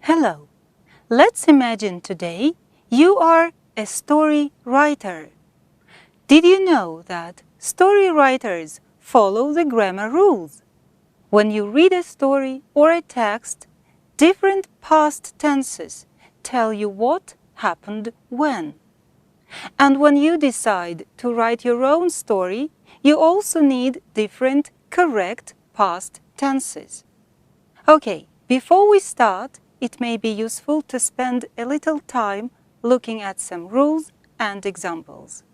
Hello. Let's imagine today you are a story writer. Did you know that story writers follow the grammar rules? When you read a story or a text, different past tenses tell you what happened when. And when you decide to write your own story, you also need different correct past tenses. Okay, before we start, it may be useful to spend a little time looking at some rules and examples.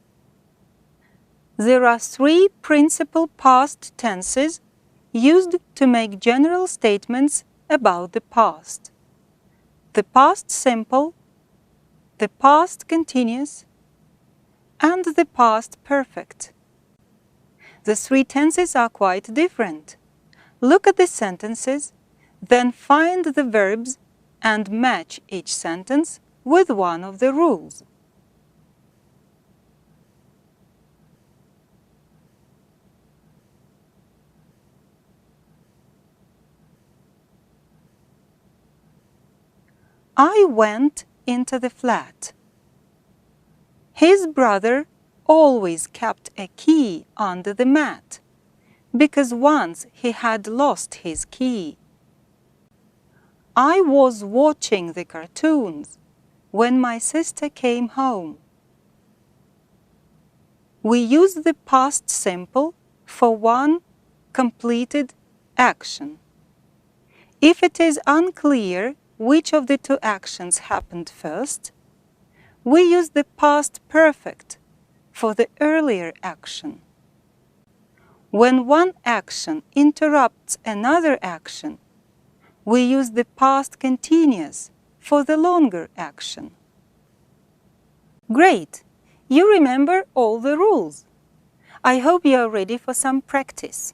There are three principal past tenses used to make general statements about the past: the past simple, the past continuous, and the past perfect. The three tenses are quite different. Look at the sentences, then find the verbs and match each sentence with one of the rules. I went into the flat. His brother always kept a key under the mat, because once he had lost his key. I was watching the cartoons when my sister came home. We use the past simple for one completed action. If it is unclear which of the two actions happened first, we use the past perfect for the earlier action. When one action interrupts another action, we use the past continuous for the longer action. Great! You remember all the rules. I hope you are ready for some practice.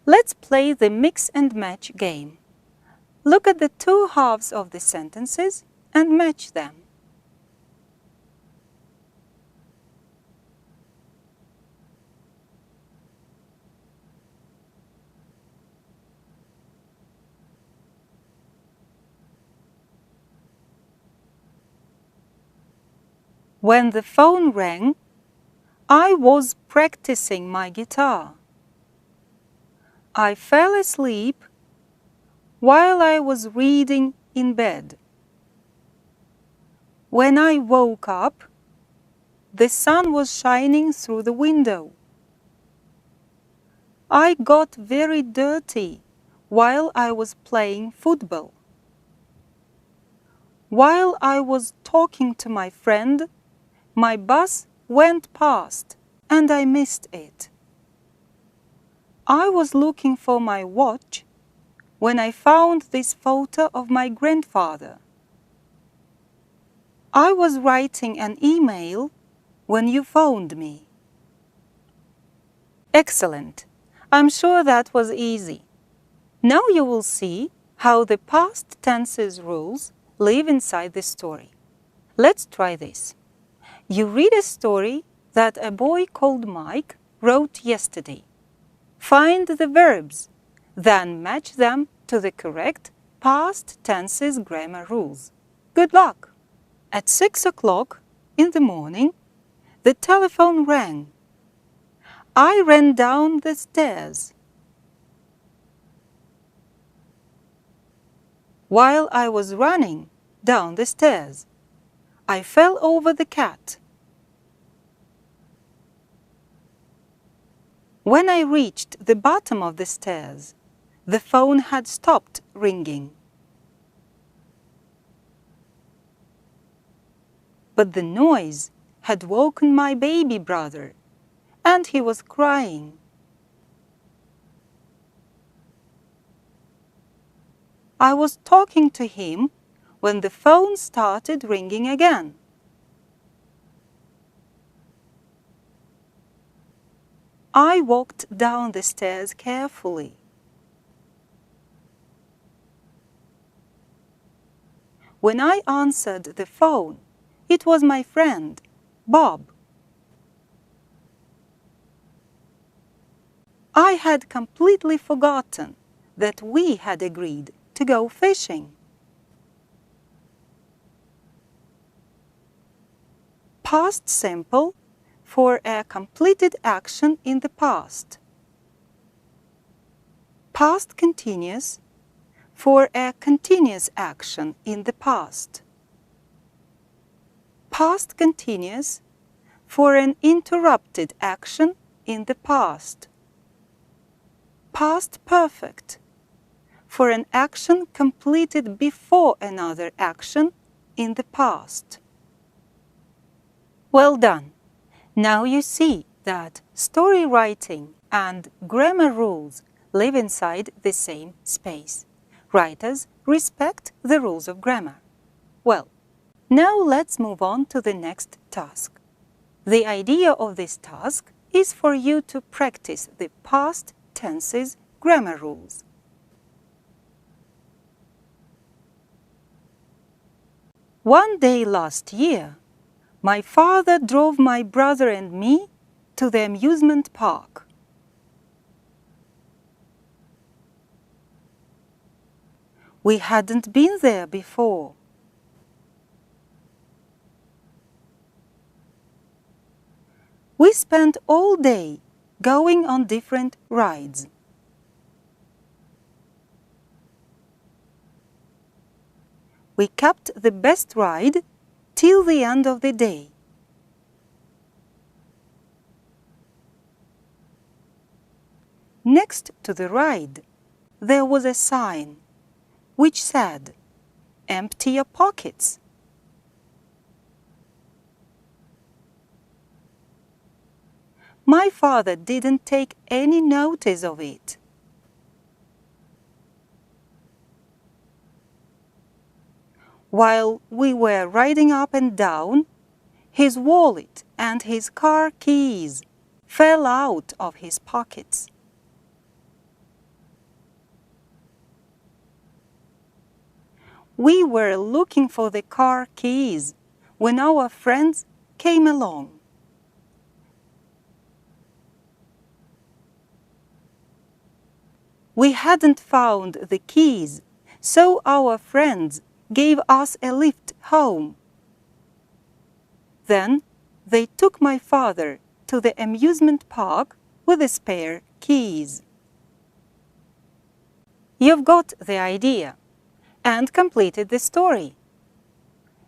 Let's play the mix and match game. Look at the two halves of the sentences and match them. When the phone rang, I was practicing my guitar. I fell asleep while I was reading in bed. When I woke up, the sun was shining through the window. I got very dirty while I was playing football. While I was talking to my friend, my bus went past and I missed it. I was looking for my watch when I found this photo of my grandfather. I was writing an email when you phoned me. Excellent! I'm sure that was easy. Now you will see how the past tenses rules live inside the story. Let's try this. You read a story that a boy called Mike wrote yesterday. Find the verbs, then match them to the correct past tenses grammar rules. Good luck! At 6 o'clock in the morning, the telephone rang. I ran down the stairs. While I was running down the stairs, I fell over the cat. When I reached the bottom of the stairs, the phone had stopped ringing. But the noise had woken my baby brother, and he was crying. I was talking to him when the phone started ringing again. I walked down the stairs carefully. When I answered the phone, it was my friend, Bob. I had completely forgotten that we had agreed to go fishing. Past simple for a completed action in the past. Past continuous for a continuous action in the past. Past continuous for an interrupted action in the past. Past perfect for an action completed before another action in the past. Well done! Now you see that story writing and grammar rules live inside the same space. Writers respect the rules of grammar. Well, now let's move on to the next task. The idea of this task is for you to practice the past tenses grammar rules. One day last year, my father drove my brother and me to the amusement park. We hadn't been there before. We spent all day going on different rides. We kept the best ride till the end of the day. Next to the ride, there was a sign which said, "Empty your pockets." My father didn't take any notice of it. While we were riding up and down, his wallet and his car keys fell out of his pockets. We were looking for the car keys when our friends came along. We hadn't found the keys, so our friends gave us a lift home. Then they took my father to the amusement park with the spare keys. You've got the idea and completed the story.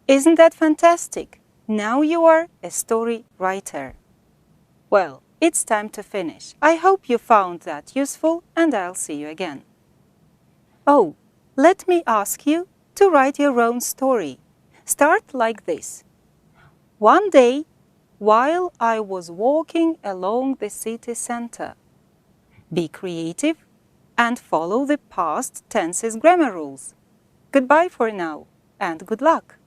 Isn't that fantastic? Now you are a story writer. Well, it's time to finish. I hope you found that useful, and I'll see you again. Oh, let me ask you to write your own story. Start like this. One day, while I was walking along the city center. Be creative and follow the past tenses grammar rules. Goodbye for now, and good luck!